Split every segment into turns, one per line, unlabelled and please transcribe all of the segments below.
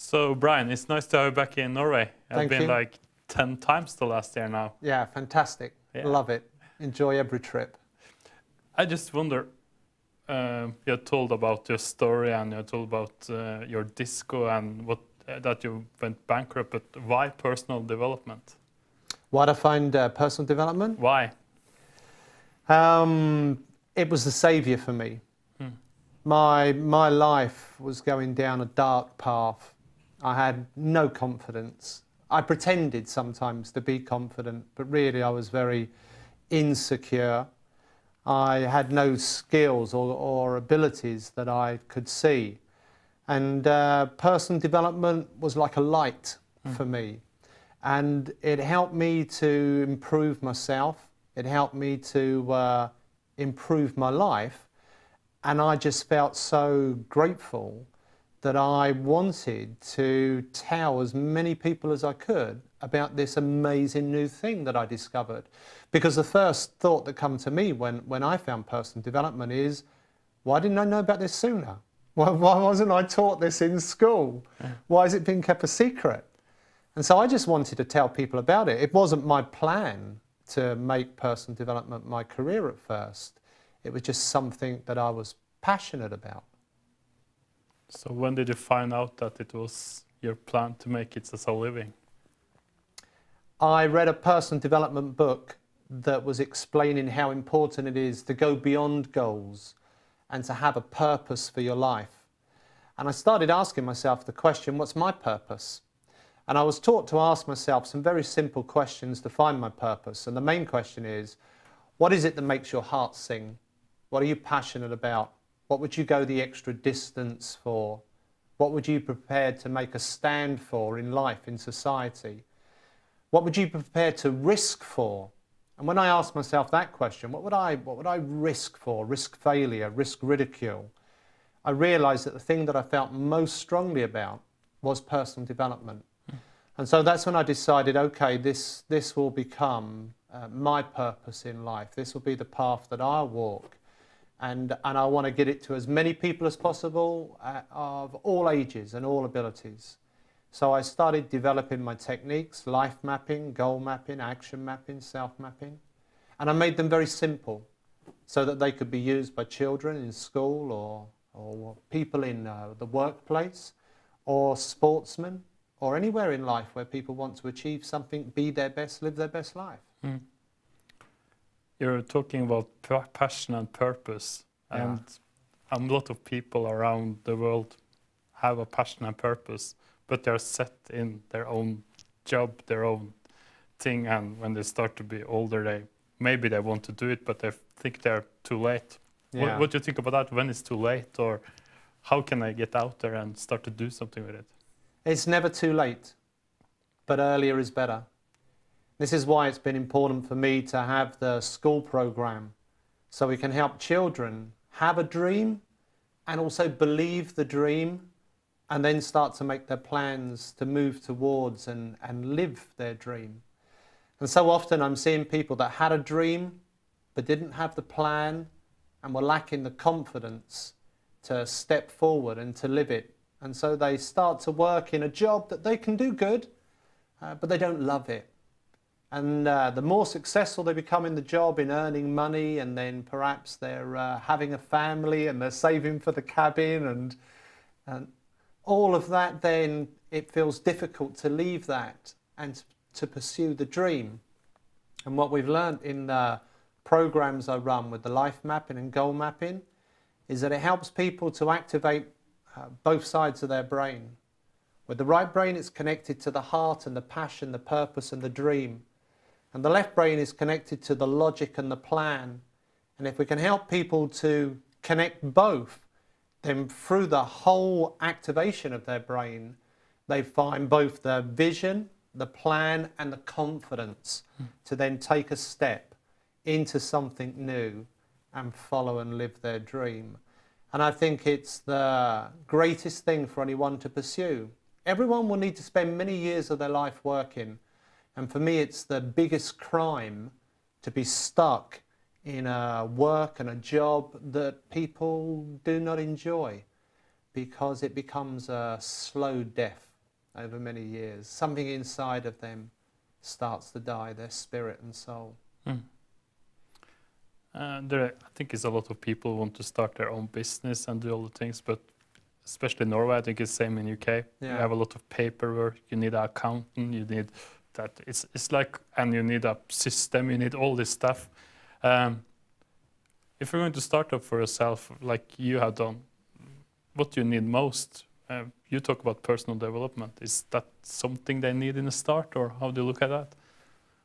So, Brian, it's nice to have you back in Norway. I've
Thank
been
you.
like 10 times the last year now.
Yeah, fantastic.
Yeah.
Love it. Enjoy every trip.
I just wonder, you told about your story and you told about your disco and what that you went bankrupt, but why personal development?
Why do I find personal development?
Why?
It was the saviour for me. My life was going down a dark path. I had no confidence. I pretended sometimes to be confident, but really I was very insecure. I had no skills or abilities that I could see. And personal development was like a light for me. And it helped me to improve myself. It helped me to improve my life. And I just felt so grateful that I wanted to tell as many people as I could about this amazing new thing that I discovered. Because the first thought that came to me when I found personal development is, why didn't I know about this sooner? Why wasn't I taught this in school? Why has it been kept a secret? And so I just wanted to tell people about it. It wasn't my plan to make personal development my career at first. It was just something that I was passionate about.
So when did you find out that it was your plan to make it as a living?
I read a personal development book that was explaining how important it is to go beyond goals and to have a purpose for your life. And I started asking myself the question, what's my purpose? And I was taught to ask myself some very simple questions to find my purpose. And the main question is, what is it that makes your heart sing? What are you passionate about? What would you go the extra distance for? What would you be prepared to make a stand for in life, in society? What would you be prepared to risk for? And when I asked myself that question, what would I risk for? Risk failure, risk ridicule? I realized that the thing that I felt most strongly about was personal development. And so that's when I decided, okay, this will become my purpose in life. This will be the path that I'll walk. And I want to get it to as many people as possible of all ages and all abilities. So I started developing my techniques, life mapping, goal mapping, action mapping, self-mapping. And I made them very simple so that they could be used by children in school or people in the workplace or sportsmen or anywhere in life where people want to achieve something, be their best, live their best life.
You're talking about passion and purpose, and a lot of people around the world have a passion and purpose, but they're set in their own job, their own thing, and when they start to be older, maybe they want to do it, but they think they're too late.
Yeah.
What do you think about that? When it's too late, or how can I get out there and start to do something with it?
It's never too late, but earlier is better. This is why it's been important for me to have the school program, so we can help children have a dream and also believe the dream and then start to make their plans to move towards and live their dream. And so often I'm seeing people that had a dream but didn't have the plan and were lacking the confidence to step forward and to live it. And so they start to work in a job that they can do good, but they don't love it. And the more successful they become in the job, in earning money, and then perhaps they're having a family and they're saving for the cabin and all of that, then it feels difficult to leave that and to pursue the dream. And what we've learned in the programs I run with the life mapping and goal mapping is that it helps people to activate both sides of their brain. With the right brain, it's connected to the heart and the passion, the purpose and the dream. And the left brain is connected to the logic and the plan. And if we can help people to connect both, then through the whole activation of their brain, they find both the vision, the plan and the confidence to then take a step into something new and follow and live their dream. And I think it's the greatest thing for anyone to pursue. Everyone will need to spend many years of their life working. And for me, it's the biggest crime to be stuck in a work and a job that people do not enjoy, because it becomes a slow death. over many years. Something inside of them starts to die, their spirit and soul.
I think it's a lot of people who want to start their own business and do all the things, but especially in Norway, I think it's the same in UK. Yeah. You have a lot of paperwork, you need an accountant, you need that. It's like, and you need a system, you need all this stuff. If you're going to start up for yourself, like you have done, what do you need most? You talk about personal development. Is that something they need in the start, or how do you look at that?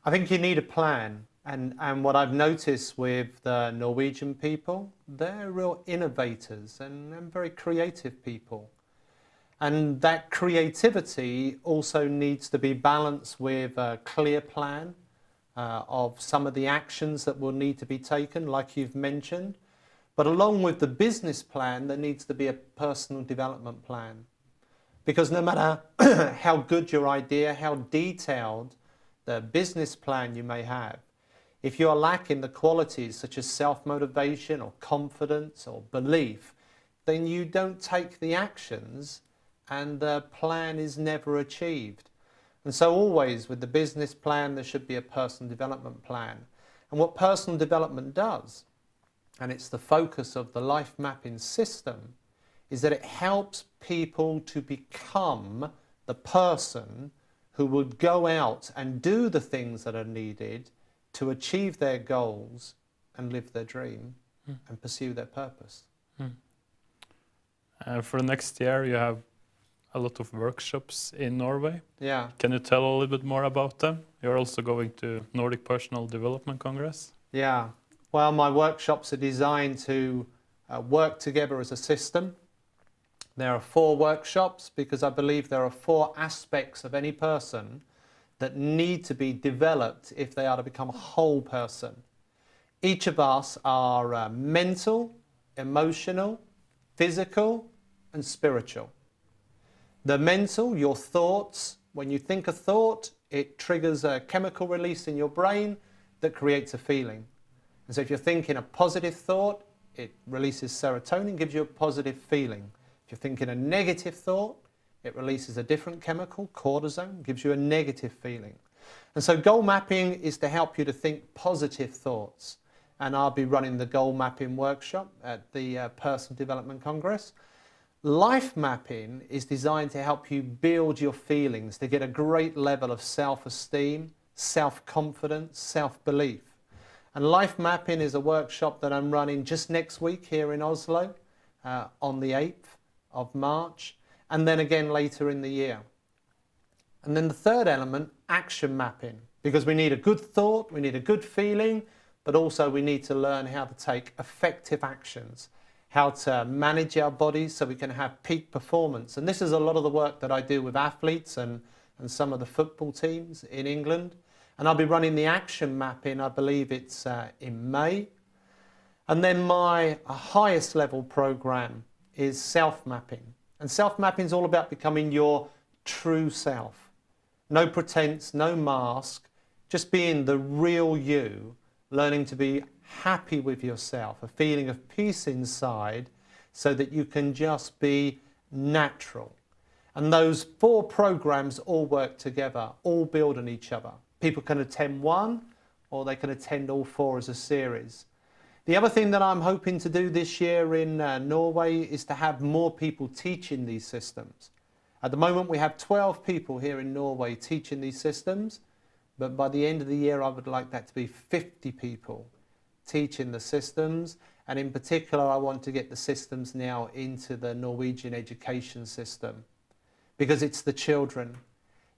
I think you need a plan. And what I've noticed with the Norwegian people, they're real innovators and very creative people. And that creativity also needs to be balanced with a clear plan of some of the actions that will need to be taken, like you've mentioned. But along with the business plan, there needs to be a personal development plan. Because no matter how good your idea, how detailed the business plan you may have, if you are lacking the qualities such as self-motivation or confidence or belief, then you don't take the actions and the plan is never achieved. And so always with the business plan, there should be a personal development plan. And what personal development does, and it's the focus of the life mapping system, is that it helps people to become the person who would go out and do the things that are needed to achieve their goals and live their dream and pursue their purpose.
For next year, you have a lot of workshops in Norway.
Yeah.
Can you tell a little bit more about them? You're also going to Nordic Personal Development Congress.
Yeah. Well, my workshops are designed to work together as a system. There are 4 workshops because I believe there are 4 aspects of any person that need to be developed if they are to become a whole person. Each of us are mental, emotional, physical, and spiritual. The mental, your thoughts, when you think a thought, it triggers a chemical release in your brain that creates a feeling. And so if you're thinking a positive thought, it releases serotonin, gives you a positive feeling. If you're thinking a negative thought, it releases a different chemical, cortisone, gives you a negative feeling. And so goal mapping is to help you to think positive thoughts. And I'll be running the goal mapping workshop at the Personal Development Congress. Life mapping is designed to help you build your feelings, to get a great level of self-esteem, self-confidence, self-belief. And life mapping is a workshop that I'm running just next week here in Oslo on the 8th of March. And then again later in the year. And then the third element, action mapping, because we need a good thought, we need a good feeling, but also we need to learn how to take effective actions, how to manage our bodies so we can have peak performance. And this is a lot of the work that I do with athletes and some of the football teams in England. And I'll be running the action mapping, I believe it's in May. And then my highest level program is self-mapping. And self-mapping is all about becoming your true self. No pretense, no mask, just being the real you, learning to be happy with yourself, a feeling of peace inside so that you can just be natural. And those 4 programs all work together, all build on each other. People can attend one or they can attend all 4 as a series. The other thing that I'm hoping to do this year in Norway is to have more people teaching these systems. At the moment we have 12 people here in Norway teaching these systems, but by the end of the year I would like that to be 50 people teaching the systems, and in particular I want to get the systems now into the Norwegian education system because it's the children.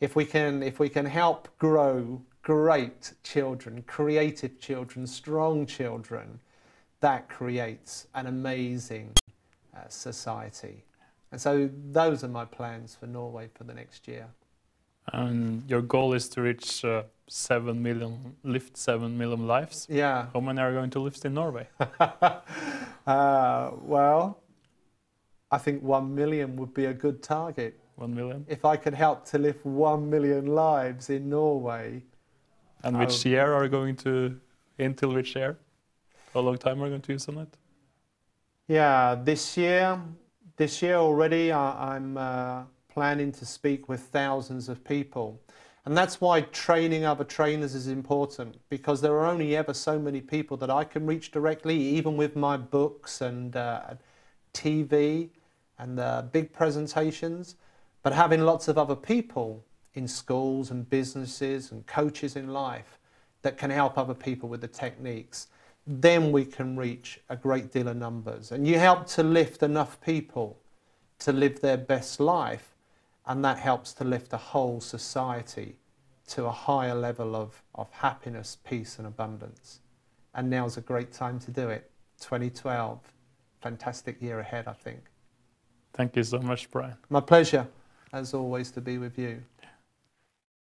If we can help grow great children, creative children, strong children, that creates an amazing society. And so those are my plans for Norway for the next year.
And your goal is to reach 7 million, lift 7 million lives?
Yeah.
How many are going to live in Norway?
Well, I think 1 million would be a good target.
1 million?
If I could help to lift 1 million lives in Norway.
And which year are you going to, until which year? How long time are you going to use on it?
Yeah, this year already I'm planning to speak with thousands of people. And that's why training other trainers is important, because there are only ever so many people that I can reach directly, even with my books and TV and big presentations. But having lots of other people in schools and businesses and coaches in life that can help other people with the techniques, then we can reach a great deal of numbers. And you help to lift enough people to live their best life, and that helps to lift the whole society to a higher level of happiness, peace and abundance. And now's a great time to do it. 2012, fantastic year ahead, I think.
Thank you so much, Brian.
My pleasure, as always, to be with you.